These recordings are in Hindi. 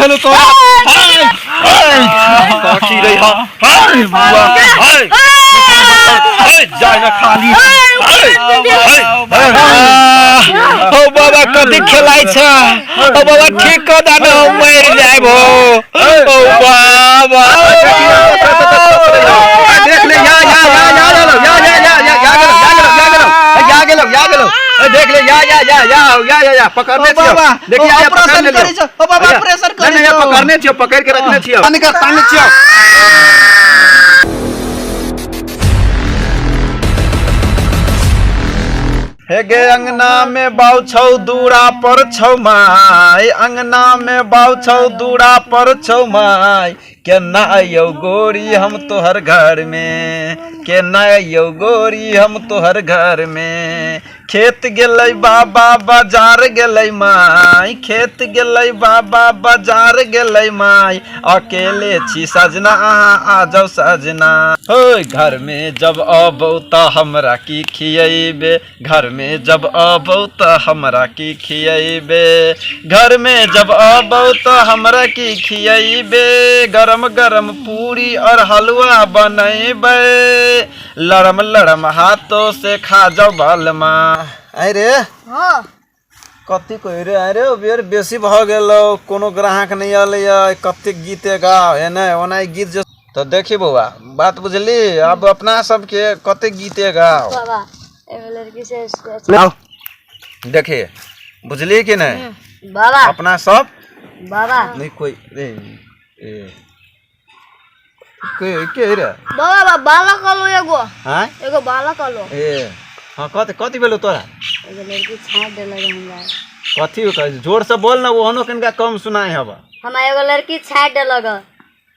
भेलो तो की रही हो बुआ जाय ना खाली ओ बाबा कथी खेलाइ छ ओ बाबा ठीक क दान मर जाइबो ओ बाबा देख ले या गेलो देख ले या पकड़ने छियो देखिए या पकड़ने छियो ओ बाबा प्रेशर करे नहीं पकड़ने छियो पकड़ के रखने छियो ताने छियो हे गे अंगना में बाउ छौ दूरा पर छौ माय अंगना में बाउ छौ दूरा पर छौ माय के ना आयो गोरी हम तोहर घर में के ना आयो गोरी हम तोहर घर में खेत गेलै बाबा बाजार गेलै माय खेत गेलै बाबा बाजार गेलै माय अकेले छी सजना अहाँ आ जाओ सजना हो घर में जब अबौ त हमरा की खियैबे घर में जब अबौ त हमरा की खियैबे घर में जब अबौ त हमरा की खियैबे गरम गरम पूरी और हलवा बनैबे लरम लरम हाथों से खा जाओ बालमा अरे हां कथी कहि रे अरे बेर बेसी भ गेलो कोनो ग्राहक नहीं आले कते गीत गाओ है ना ओना गीत जो तो देखी बउआ बात बुझली अब अपना सब के कते गीते गाओ बाबा एगो लड़की से आओ देखिए बुझली कि नहीं बाबा अपना सब बाबा नहीं कोई रे के रे बाबा बालक कलो हां एगो बालक कलो ए हां कथी भेलो तोरा एगो लड़की छाड़ देला हमरा कथी जोर से बोल ना ओहनो कनका कम सुनाई हबा हम एगो लड़की छाड़ देलक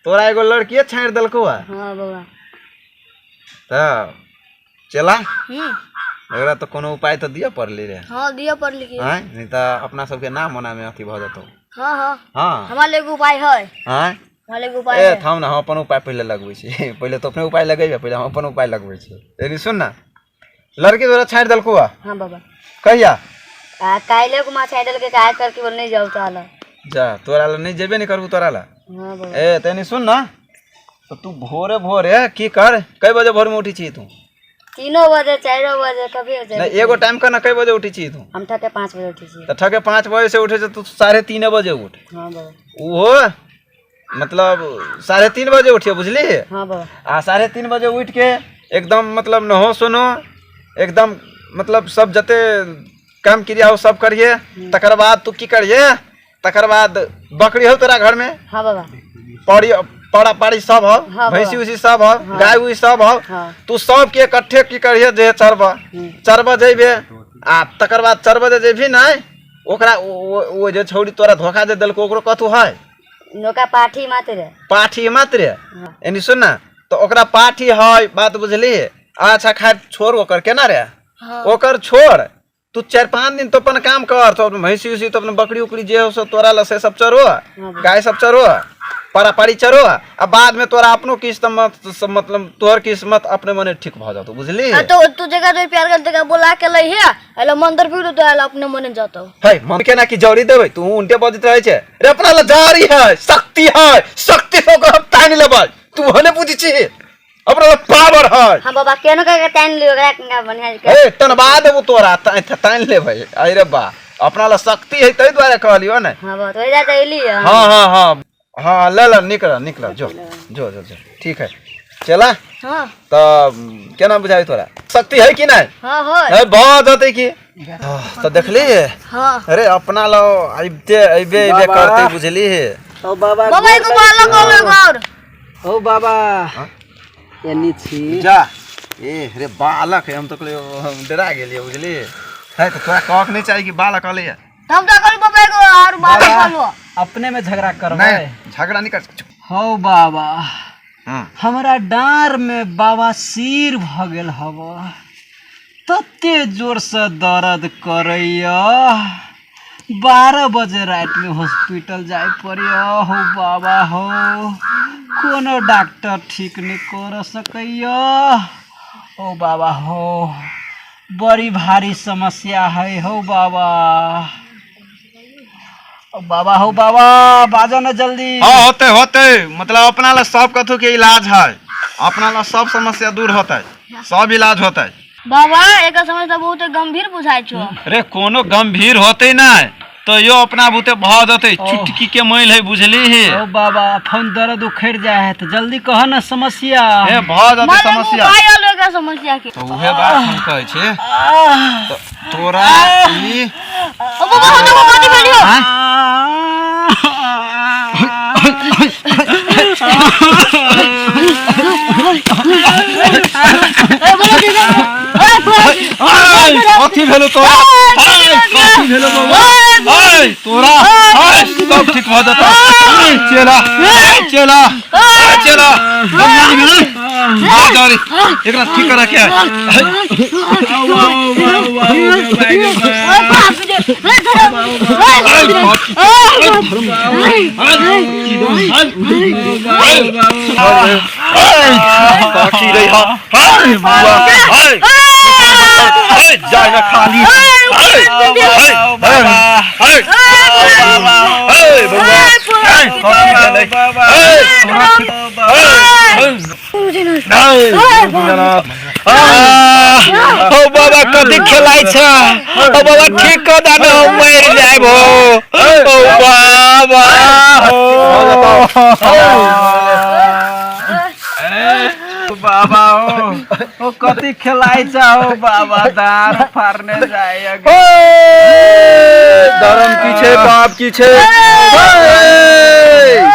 तोरा एगो लड़की छाड़ देलको हां बाबा त चला एकरा तो कोनो उपाय तो दिया पड़ली रे हां दिया पड़ली की हां नहीं त अपना सब के नाम मना में अथी भ जतो हां हां हां हमरा लेगो उपाय है हां हमरा लेगो उपाय ए थाम ना हम अपन उपाय पहले लगबै छी पहले तो अपने उपाय लगेबे पहले हम अपन उपाय लगबै छी एनी सुन ना लड़की तोरा छाड़ देलको हां बाबा कहिया काइले को मा छाड़ देल के काय करके बोल नहीं जाऊ ताला जा तोरा ला नहीं जेबे नहीं करबू तोरा ला हां बाबा ए तनी सुन ना तो तू भोरे की कर कई बजे भोर में उठी छी तू 3 बजे 4 बजे कभी हो जाए नहीं एगो टाइम का ना कई बजे उठी छी तू हम ठके 5 बजे उठी छी त ठके 5 बजे से उठे से तू 3:30 बजे उठ हां बाबा वो मतलब 3:30 बजे उठिए बुझली हां बाबा आ 3:30 बजे उठ के एकदम मतलब नहो सुनो एकदम मतलब सब जते काम क्रिया हो सब करिए तकर बाद तू की करिए तकर बाद बकरी हो तोरा घर में हां बाबा पड़ी पड़ा पाड़ी सब हो भैंसी उसी सब हो गाय उई सब हो तू सब के इकट्ठे की करिए जे चरबा जेबे आ तकर बाद चरबा जे जेबी नहीं ओकरा वो जे छौड़ी तोरा धोखा दे देलको ओकरो कथु है नोका पाठी मात्र यानी सुन ना तो ओकरा पाठी है बात बुझली अच्छा खाए छोड़ ओकर केना रे ओकर छोड़ तू 4-5 दिन तो अपन काम कर तो भैंसी उसी तो अपन बकरी उकरी जे हो सो तोरा ला से सब चरो गाय सब चरो परा पाड़ी चरो अब बाद में तोरा अपनो किस्मत मतलब तोहर किस्मत अपने मने ठीक भ जातो बुझली तो तू जगह तो प्यार करते का बोला के लई है एला मंदिर फिर तो एला अपने मने जातो है मन के ना की जड़ी देबे तू उनटे बजत रहे छे रे अपना ला जारी है शक्ति से को तान लेबे तू हने बुझी छी अपना ला पावर है हां बाबा केनो का तान लियो का बनिया के ए तनबा देबो तोरा तान लेबे अरे बा अपना ला शक्ति है तई द्वारा कहलियो ना हां बाबा तो जा तैली हां हाँ ले निकल जो ठीक है चला हां तो केना बुझाई तोरा शक्ति है कि नहीं हां है बहुत होते की तो देखली हां अरे अपना लो आइबे करते बुझली ओ बाबा को बालक और ओ बाबा एनी छी जा ए रे बालक है हम तो डरा गेलिए बुझली है तो तोरा कहक नहीं चाहिए कि बालक आले हम तो कल बाबा को और बालक कलो अपने में झगड़ा करबे नहीं झगड़ा नहीं कर हो बाबा हां हमरा डार में बाबा सिर भ गेल हबो तते जोर से दर्द करैया 12 बजे रात में हॉस्पिटल जाए पड़िया हो बाबा हो कोनो डॉक्टर ठीक नहीं कर सकैया ओ बाबा हो बड़ी भारी समस्या है हो बाबा बाबा हो बाबा बाजा न जल्दी। हाँ होते होते मतलब अपना ला सब कथु के इलाज है, अपना ला सब समस्या दूर होता है, सब इलाज होता है। बाबा एक समस्या बहुत गंभीर बुझाई छो। अरे कोनो गंभीर होते ना तो यो अपना बुते भाव देते, चुटकी के मैल है बुझली ही। ओ बाबा फोन दर्द उखड़ जाए है तो जल्दी कह न समस्या। ए भाव देते समस्या का समस्या के तो उहे बात हम कहै छे। तो तोरा ई ओ बाबा हो तो पानी भेलियो। कथी भेलो तोरा? कथी भेलो बाबा? तोरा सब ठीक भ जाता। चला चला चला दादी एकरा ठीक करा के जाए ना खाली ओ बाबा कथी खेलाइ छ? ओ बाबा ठीक कर दाना मर जाइबो। ओ बाबा बाबा ओ कथी खिलाई चाहो बाबा दार फाड़ने जाए। धर्म की छे बाप की छे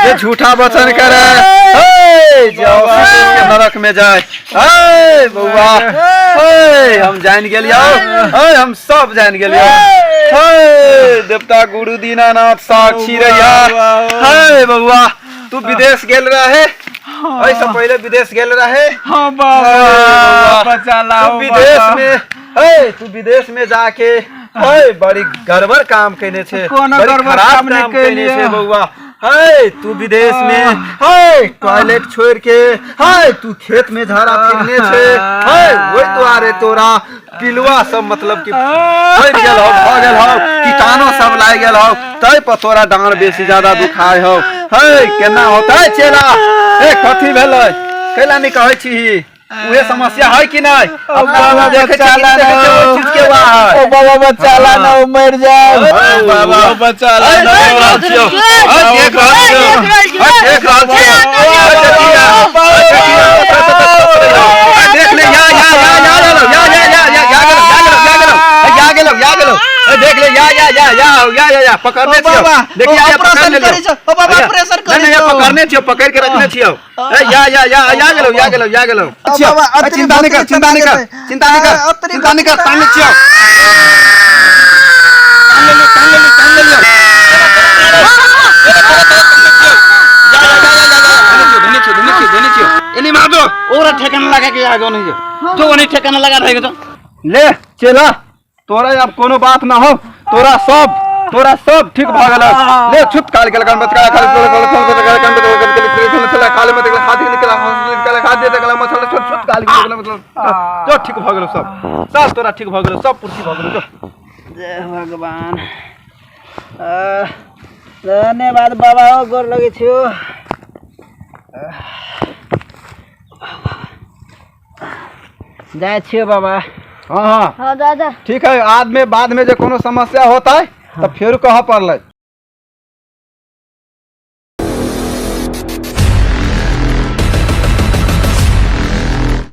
ये झूठा वचन करे जाओ के नरक में जाए। बउआ हम जान गेलियो, हम सब जान गेलियो। देवता गुरु दीनानाथ साक्षी रहिया। बउआ तू विदेश गेल रहे, ऐसा पहले विदेश गेल रहे। हाँ बाबा बचा लाओ तू विदेश में जाके बड़ी गड़बड़ काम करने छे, बड़ी खराब काम करने छे बउआ। तू विदेश में टॉयलेट छोड़ के तू खेत में झाड़ा फिरने छे। वही तो आरे तोरा पिलुआ सब मतलब कि फट गेल हो, भ गेल हो, कीटाणु सब लाग गेल हो, तै पर तोरा डांड बेसी ज्यादा दुखाय हो। केना होता है चेला? कथी भेलै? कैला नहीं कहै छी? उहे समस्या है कि नहीं? बाबा बचा ला ना, ओ बाबा बचा ला ना, मर जाए। बाबा बचा ला ना, देख ले देख ले या पकड़ने छियो। देखिए या पकड़ने छियो। ओ बाबा प्रेशर करे छियो, पकड़ने छियो, पकड़ के रखने छियो। या गेलो बाबा चिंता नहीं कर चिंता नहीं कर ताने छियो। तान ले धनी छियो एनी मार दो ओरा ठेकाना लगा के आगो नहीं जो ओनी ठेकाना लगा रहेगा तो ले चला। तोरा अब कोनो बात ना हो, तोरा सब ठीक भ गेल। ले छुत काल के लगन मत काल काल मत हाथ निकला हाथ दे देला मसल छुत काल के लगन मतलब जो ठीक भ गेल। सब तोरा ठीक भ गेल, सब पूर्ति भ गेल। जो जय भगवान। धन्यवाद बाबा हो, गोर लगे छियो। जाए छियो बाबा। हाँ हाँ दादा ठीक है। बाद में जो कोनो समस्या होता है तो फिर कह पड़ल।